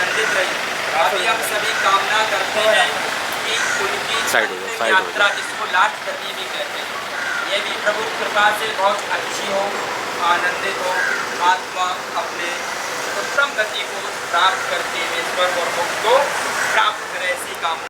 आनंदित रही। अभी हम सभी कामना करते हैं कि उनकी अंतिम यात्रा, जिसको लास्ट जर्नी भी कहते हैं, ये भी प्रभु कृपा से बहुत अच्छी हो, आनंदित हो, आत्मा अपने उत्तम गति को प्राप्त करके ईश्वर और मुक्त को प्राप्त करे, ऐसी कामना।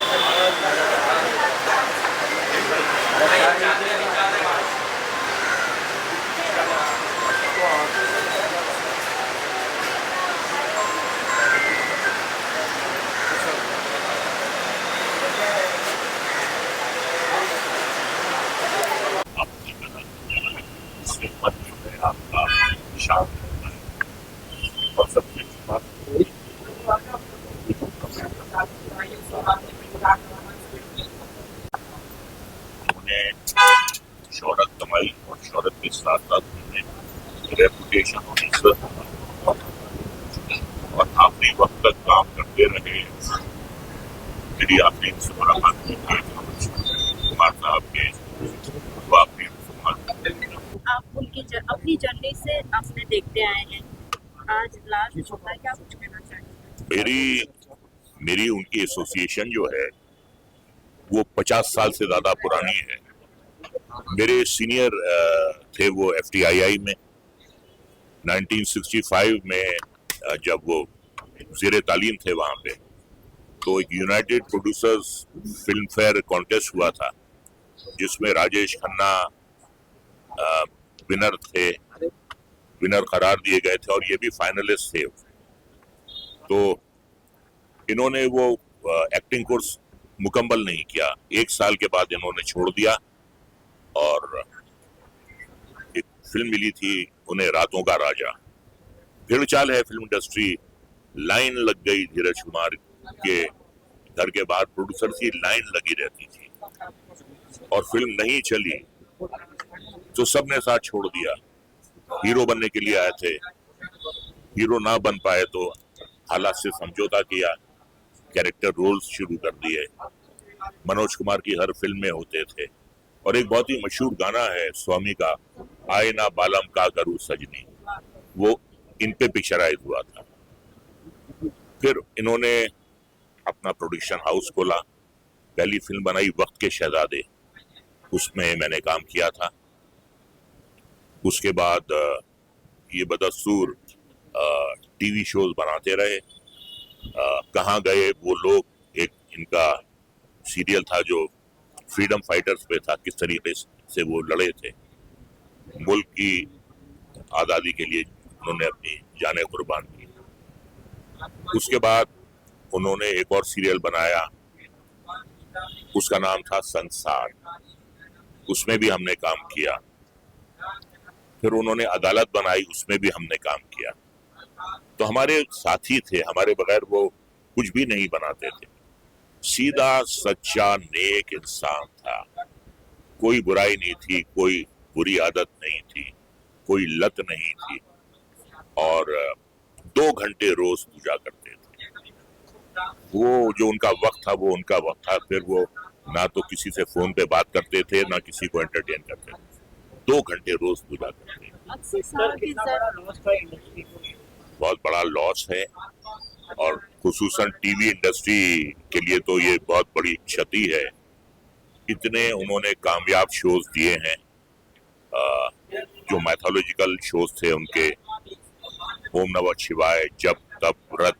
मन जो है आपका शांत रहता है और सबसे अच्छी बात उन्होंने शोहरत कमाई और शोहरत के साथ साथ उन्होंने रेपुटेशन और इज्जत और आखिरी वक्त तक काम करते रहे। मेरी आखिरी मुलाकात कुमार साहब के वो आखिरी आप उनकी अपनी जर्नी से आपने देखते आए हैं, आज लास्ट होता है, क्या कुछ कहना चाहेंगे? मेरी उनकी एसोसिएशन जो है वो 50 साल से ज्यादा पुरानी है। मेरे सीनियर थे वो FTII में 1965 में, जब वो ज़ेरे तालीम थे वहाँ पे, तो एक United producers film fair contest हुआ था जिसमें राजेश खन्ना विनर करार दिए गए थे और ये भी फाइनलिस्ट थे। तो इन्होंने वो एक्टिंग कोर्स मुकम्मल नहीं किया, 1 साल के बाद इन्होंने छोड़ दिया और एक फिल्म मिली थी उन्हें, रातों का राजा। भीड़ चाल है फिल्म इंडस्ट्री, लाइन लग गई धीरज कुमार के घर के बाहर, प्रोड्यूसर की लाइन लगी रहती थी और फिल्म नहीं चली तो सबने साथ छोड़ दिया। हीरो बनने के लिए आए थे, हीरो ना बन पाए तो हालात से समझौता किया, कैरेक्टर रोल्स शुरू कर दिए। मनोज कुमार की हर फिल्म में होते थे और एक बहुत ही मशहूर गाना है स्वामी का, आए ना बालम का करूं सजनी, वो इन पे पिक्चराइज हुआ था। फिर इन्होंने अपना प्रोडक्शन हाउस खोला, पहली फिल्म बनाई वक्त के शहजादे, उसमें मैंने काम किया था। उसके बाद ये बदस्तूर टीवी शोज बनाते रहे। कहाँ गए वो लोग, एक इनका सीरियल था जो फ्रीडम फाइटर्स पे था, किस तरीके से वो लड़े थे, मुल्क की आज़ादी के लिए उन्होंने अपनी जानें कुर्बान की। उसके बाद उन्होंने एक और सीरियल बनाया, उसका नाम था संसार, उसमें भी हमने काम किया। फिर उन्होंने अदालत बनाई, उसमें भी हमने काम किया। तो हमारे साथी थे, हमारे बगैर वो कुछ भी नहीं बनाते थे। सीधा सच्चा नेक इंसान था, कोई बुराई नहीं थी, कोई बुरी आदत नहीं थी, कोई लत नहीं थी और 2 घंटे रोज पूजा करते थे। वो जो उनका वक्त था वो उनका वक्त था। फिर वो ना तो किसी से फोन पे बात करते थे, ना किसी को एंटरटेन करते थे, 2 घंटे रोज पूजा करते थे। बहुत बड़ा लॉस है और खुसूसन टीवी इंडस्ट्री के लिए तो ये बहुत बड़ी क्षति है। इतने उन्होंने कामयाब शोज दिए हैं, जो मैथोलॉजिकल शोज थे उनके, ओम नमः शिवाय, जब तब व्रत,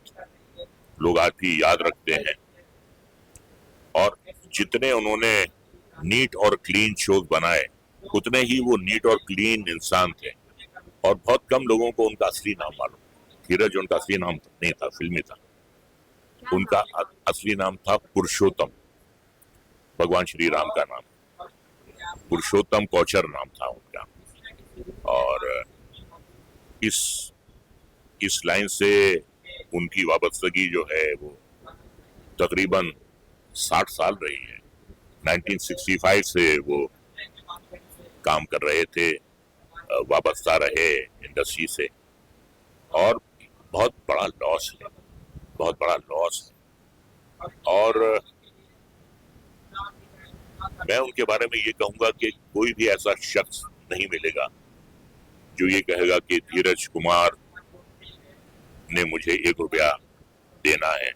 लोग आज भी याद रखते हैं। और जितने उन्होंने नीट और क्लीन शोज बनाए, उतने ही वो नीट और क्लीन इंसान थे और बहुत कम लोगों को उनका असली नाम मालूम। धीरज उनका असली नाम नहीं था, फिल्मी था। उनका असली नाम था पुरुषोत्तम, भगवान श्री राम का नाम, पुरुषोत्तम कोचर नाम था उनका। और इस लाइन से उनकी वाबस्तगी जो है वो तकरीबन 60 साल रही है। 1965 से वो काम कर रहे थे, वाबस्ता रहे इंडस्ट्री से और बहुत बड़ा लॉस है, बहुत बड़ा लॉस है। और मैं उनके बारे में ये कहूंगा कि कोई भी ऐसा शख्स नहीं मिलेगा जो ये कहेगा कि धीरज कुमार ने मुझे 1 रुपया देना है।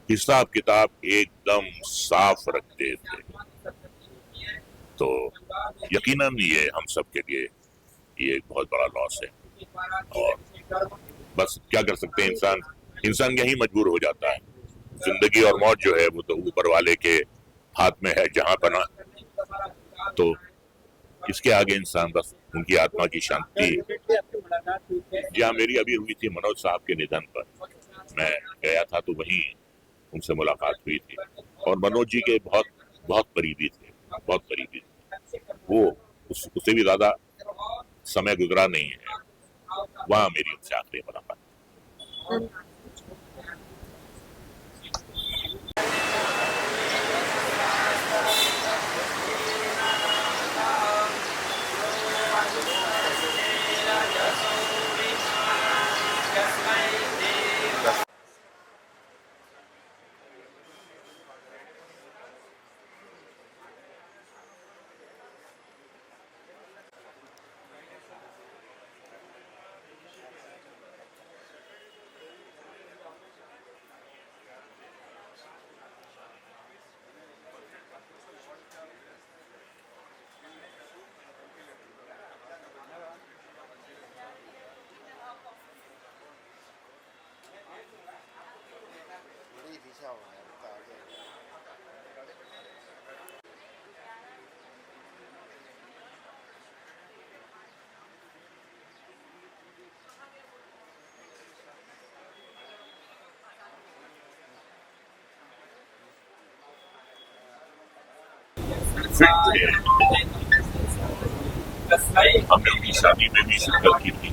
हिसाब किताब एकदम साफ रखते थे। तो यकीनन ये हम सब के लिए ये एक बहुत बड़ा लॉस है। और बस क्या कर सकते हैं, इंसान यही मजबूर हो जाता है। जिंदगी और मौत जो है वो तो ऊपर वाले के हाथ में है, जहां बना। तो इसके आगे इंसान बस उनकी आत्मा की शांति। जहाँ मेरी अभी हुई थी मनोज साहब के निधन पर, मैं गया था तो वहीं उनसे मुलाकात हुई थी। और मनोज जी के बहुत बहुत करीबी थे, बहुत करीबी थे वो। उससे भी ज्यादा समय गुजरा नहीं है। वहां मेरी उनसे आखिरी मुलाकात। हमने उनकी शादी में भी शिरकत की थी।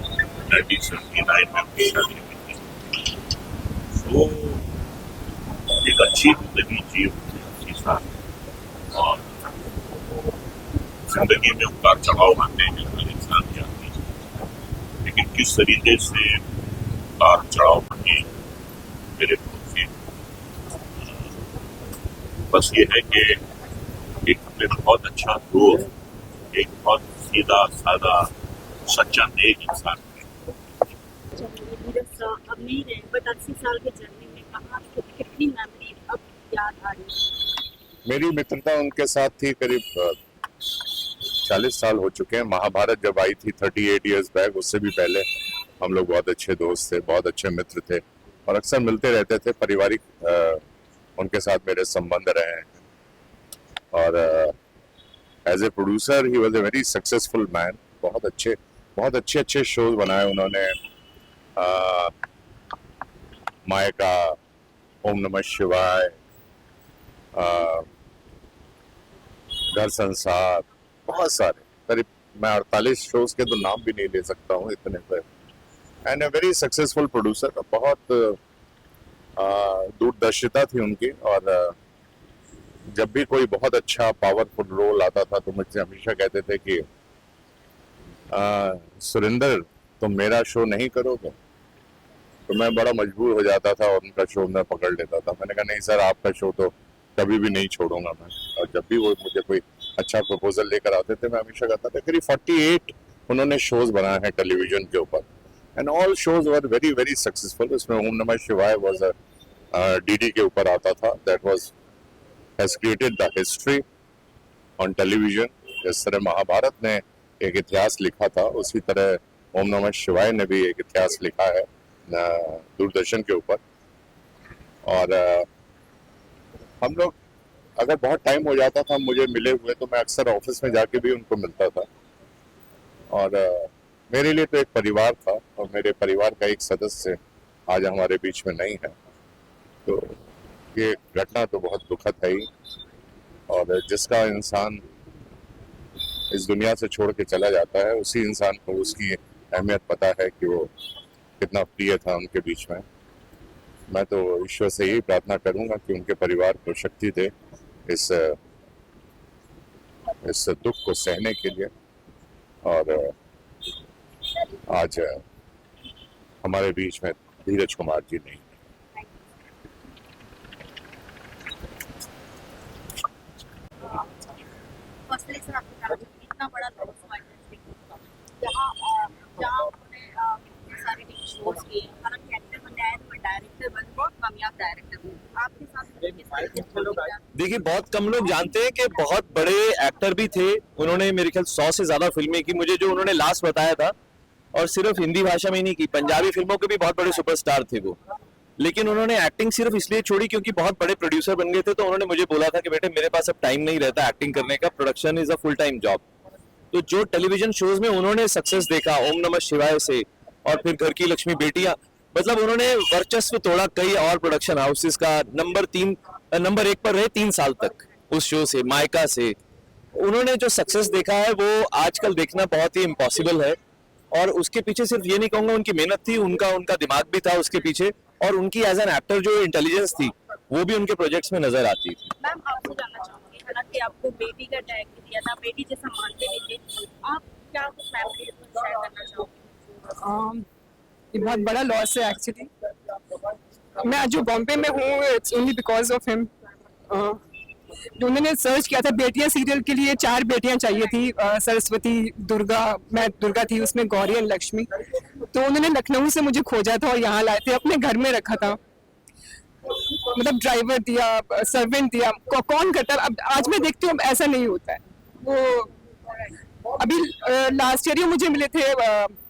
1979 में उनकी शादी हुई थी। वो एक अच्छी जिंदगी जी उनके साथ। और जिंदगी में उतार चढ़ाव आते हैं, हर इंसान जानती है, लेकिन किस तरीके से उतार चढ़ाव बने मेरे से बस ये है कि एक हमें बहुत अच्छा दोस्त, एक बहुत सीधा सादा सच्चा नेक इंसान है। अब नहीं रहे, बट 80 साल के जर्नी में कहाँ कितनी मेमोरी अब याद आ रही है? मेरी मित्रता उनके साथ थी करीब 40 साल हो चुके हैं। महाभारत जब आई थी 38 इयर्स बैक, उससे भी पहले हम लोग बहुत अच्छे दोस्त थे, बहुत अच्छे मित्र थे और अक्सर मिलते रहते थे। पारिवारिक उनके साथ मेरे संबंध रहे हैं। और as a producer he was a very successful man. बहुत अच्छे शोज बनाए उन्होंने। मायका, ओम नमः शिवाय, घर संसार, बहुत सारे, करीब मैं 48 शोज के तो नाम भी नहीं ले सकता हूँ इतने पर। And A very successful producer. बहुत दूरदर्शिता थी उनकी। और जब भी कोई बहुत अच्छा पावरफुल रोल आता था तो मुझसे हमेशा कहते थे कि सुरेंद्र, तुम मेरा शो नहीं करोगे? तो मैं बड़ा मजबूर हो जाता था और उनका शो मैं पकड़ लेता था। मैंने कहा नहीं सर, आपका शो तो कभी भी नहीं छोड़ूंगा मैं। और जब भी वो मुझे कोई अच्छा प्रपोजल लेकर आते थे मैं हमेशा कहता था। करीब 48 उन्होंने शोज बनाए हैं टेलीविजन के ऊपर and all shows were very very successful. इसमें ओम नमः शिवाय वाज डीडी के ऊपर आता था। That was has created the history on television. जिस तरह महाभारत ने एक इतिहास लिखा था, उसी तरह ओम नमः शिवाय ने भी एक इतिहास लिखा है दूरदर्शन के ऊपर। और हम लोग अगर बहुत टाइम हो जाता था मुझे मिले हुए तो मैं अक्सर ऑफिस में जाके भी उनको मिलता था। और मेरे लिए तो एक परिवार था और मेरे परिवार का एक सदस्य आज हमारे बीच में नहीं है। तो ये घटना तो बहुत दुखद है ही। और जिसका इंसान इस दुनिया से छोड़ के चला जाता है उसी इंसान को उसकी अहमियत पता है कि वो कितना प्रिय था उनके बीच में। मैं तो ईश्वर से यही प्रार्थना करूंगा कि उनके परिवार को शक्ति दे इस दुख को सहने के लिए। और आज हमारे बीच में धीरज कुमार जी नहीं। फर्स्टली सर, आपको बताना चाहिए इतना बड़ा लॉस हुआ इंडस्ट्री जहाँ उन्होंने इतने सारे टीवी शोज किए, हालांकि एक्टर बनने आए थे बट डायरेक्टर बन, बहुत कामयाब डायरेक्टर बन, आपके साथ किस तरीके से होगा? देखिए बहुत कम लोग जानते हैं कि बहुत बड़े एक्टर भी थे, उन्होंने मेरे ख्याल 100 से ज्यादा फिल्में की। मुझे जो उन्होंने लास्ट बताया था, और सिर्फ हिंदी भाषा में ही नहीं की, पंजाबी फिल्मों के भी बहुत बड़े सुपरस्टार थे वो। लेकिन उन्होंने एक्टिंग सिर्फ इसलिए छोड़ी क्योंकि बहुत बड़े प्रोड्यूसर बन गए थे, तो उन्होंने मुझे बोला था कि बेटे मेरे पास अब टाइम नहीं रहता एक्टिंग करने का, production is a full time job. तो जो टेलीविजन शोज में उन्होंने सक्सेस देखा, ओम नमः शिवाय से और फिर घर की लक्ष्मी बेटियां, मतलब उन्होंने वर्चस्व तोड़ा कई और प्रोडक्शन हाउसेस का। नंबर 1 पर रहे 3 साल तक उस शो से, मायका से। उन्होंने जो सक्सेस देखा है वो आजकल देखना बहुत ही इम्पॉसिबल है, और उसके पीछे सिर्फ ये नहीं कहूंगा उनकी मेहनत थी, उनका दिमाग भी था उसके पीछे, और उनकी एज एन एक्टर जो इंटेलिजेंस थी वो भी उनके प्रोजेक्ट्स में नजर आती थी। मैम आपसे जानना चाहूंगी, हालांकि आपको बेटी का टैग भी दिया था, बेटी जैसा मानते भी थे, आप क्या कुछ मेमोरीज शेयर करना चाहोगे? ये बहुत बड़ा लॉस है एक्चुअली। मैं आज जो बॉम्बे में हूँ it's only because of him. जो उन्होंने सर्च किया था बेटियां सीरियल के लिए, 4 बेटियां चाहिए थी, सरस्वती, दुर्गा, मैं दुर्गा थी उसमें, गौरी और लक्ष्मी। तो उन्होंने लखनऊ से मुझे खोजा था और यहाँ लाए थे, अपने घर में रखा था। मतलब ड्राइवर दिया, सर्वेंट दिया, कौन करता। अब आज मैं देखती हूँ ऐसा नहीं होता है। वो अभी लास्ट ईयर ही मुझे मिले थे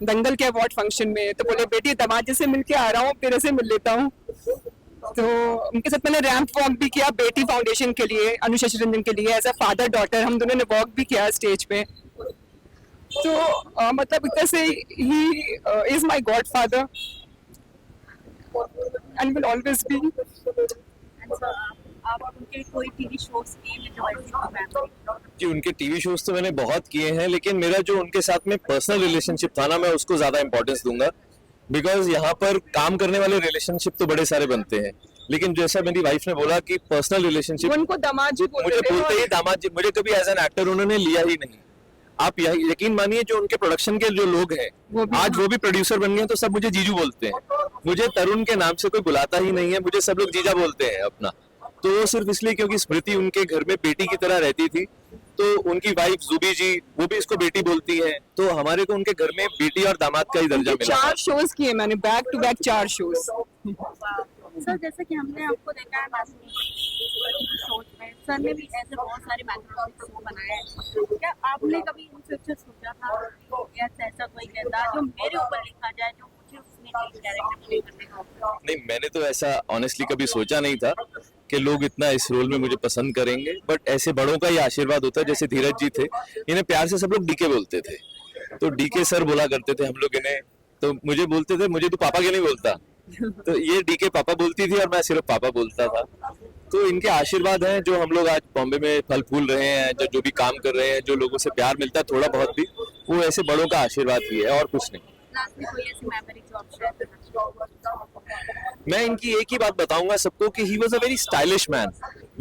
दंगल के अवार्ड फंक्शन में, तो बोले बेटी दामाद से मिल के आ रहा हूँ, तेरे से मिल लेता हूँ। तो उनके साथ मैंने रैंप वॉक भी किया बेटी फाउंडेशन के लिए, अनुशेष रंजन के लिए, एज अ फादर डॉटर हम दोनों ने वॉक भी किया स्टेज पे। तो मतलब इतना से he is my God father and will always be. आप उनके कोई टीवी शोज किए हैं जो ऐसे जी उनके टीवी शोज तो मैंने बहुत किए हैं, लेकिन मेरा जो उनके साथ में पर्सनल रिलेशनशिप था ना, मैं उसको ज्यादा इंपॉर्टेंस दूंगा। बिकॉज यहाँ पर काम करने वाले रिलेशनशिप तो बड़े सारे बनते हैं, लेकिन जैसा मेरी वाइफ ने बोला कि पर्सनल रिलेशनशिप, उनको दामाद जी मुझे बोलते ही दामाद जी, मुझे कभी एज एन एक्टर उन्होंने लिया ही नहीं। आप यकीन मानिए जो उनके प्रोडक्शन के जो लोग हैं आज वो भी प्रोड्यूसर बन गए, तो सब मुझे जीजू बोलते हैं। मुझे तरुण के नाम से कोई बुलाता ही नहीं है, मुझे सब लोग जीजा बोलते हैं अपना। तो वो सिर्फ इसलिए क्योंकि स्मृति उनके घर में बेटी की तरह रहती थी, तो उनकी वाइफ जुबी जी वो भी इसको बेटी बोलती है, तो हमारे को उनके घर में बेटी और दामाद का ही दर्जा मिला। 4 शोज किए मैंने, back to back 4 shows. Sir जैसे कि हमने आपको देखा है शोज में, सर ने भी ऐसे बहुत सारे मैथमेटिक्स शो बनाए हैं, क्या आपने कभी इन फ्यूचर सोचा था या ऐसा कोई किरदार जो मेरे ऊपर लिखा जाए, जो मुझे उसमें कैरेक्टर प्ले करने का होगा? नहीं, मैंने तो ऐसा ऑनेस्टली कभी सोचा नहीं था कि लोग इतना इस रोल में मुझे पसंद करेंगे, बट ऐसे बड़ों का ही आशीर्वाद होता है। जैसे धीरज जी थे, इन्हें प्यार से सब लोग डीके बोलते थे, तो डीके सर बोला करते थे हम लोग इन्हें, तो मुझे बोलते थे, मुझे तो पापा के नहीं बोलता, तो ये डीके पापा बोलती थी और मैं सिर्फ पापा बोलता था। तो इनके आशीर्वाद हैं जो हम लोग आज बॉम्बे में फल फूल रहे हैं, जो भी काम कर रहे हैं, जो लोगों से प्यार मिलता है थोड़ा बहुत भी, वो ऐसे बड़ों का आशीर्वाद ही है और कुछ नहीं। लास्ट में कोई ऐसी मेमोरी जो आप शेयर करना चाहोगे? मैं इनकी एक ही बात बताऊंगा सबको कि he was a very stylish man.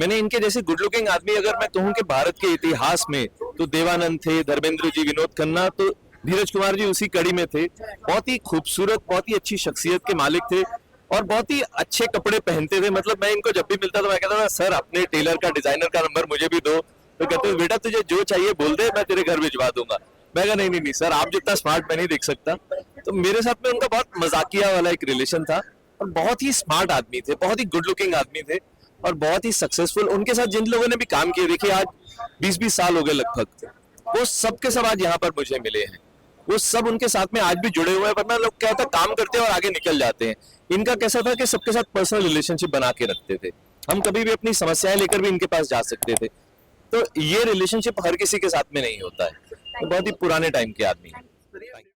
मैंने इनके जैसे गुड लुकिंग आदमी अगर मैं कहूँ कि भारत के इतिहास में तो देवानंद थे, धर्मेंद्र जी, विनोद खन्ना, तो धीरज कुमार जी उसी कड़ी में थे। बहुत ही खूबसूरत, बहुत ही अच्छी शख्सियत के मालिक थे और बहुत ही अच्छे कपड़े पहनते थे। मतलब मैं इनको जब भी मिलता था मैं कहता था सर अपने टेलर का, डिजाइनर का नंबर मुझे भी दो, तो कहते हैं बेटा तुझे जो चाहिए बोल दे, मैं तेरे घर भिजवा दूंगा। मैं कहा नहीं सर, आप जितना स्मार्ट मैं नहीं देख सकता। तो मेरे साथ में उनका बहुत मजाकिया वाला एक रिलेशन था और बहुत ही स्मार्ट आदमी थे, बहुत ही गुड लुकिंग आदमी थे और बहुत ही सक्सेसफुल। उनके साथ जिन लोगों ने भी काम किए, देखिए आज 20-20 साल हो गए लगभग, वो सब के सब आज यहाँ पर मुझे मिले हैं, वो सब उनके साथ में आज भी जुड़े हुए हैं। वरना लोग क्या होता है काम करते हैं और आगे निकल जाते हैं। इनका कैसा था कि सबके साथ पर्सनल रिलेशनशिप बना के रखते थे, हम कभी भी अपनी समस्याएं लेकर भी इनके पास जा सकते थे। तो ये रिलेशनशिप हर किसी के साथ में नहीं होता है, तो बहुत ही पुराने टाइम के आदमी है।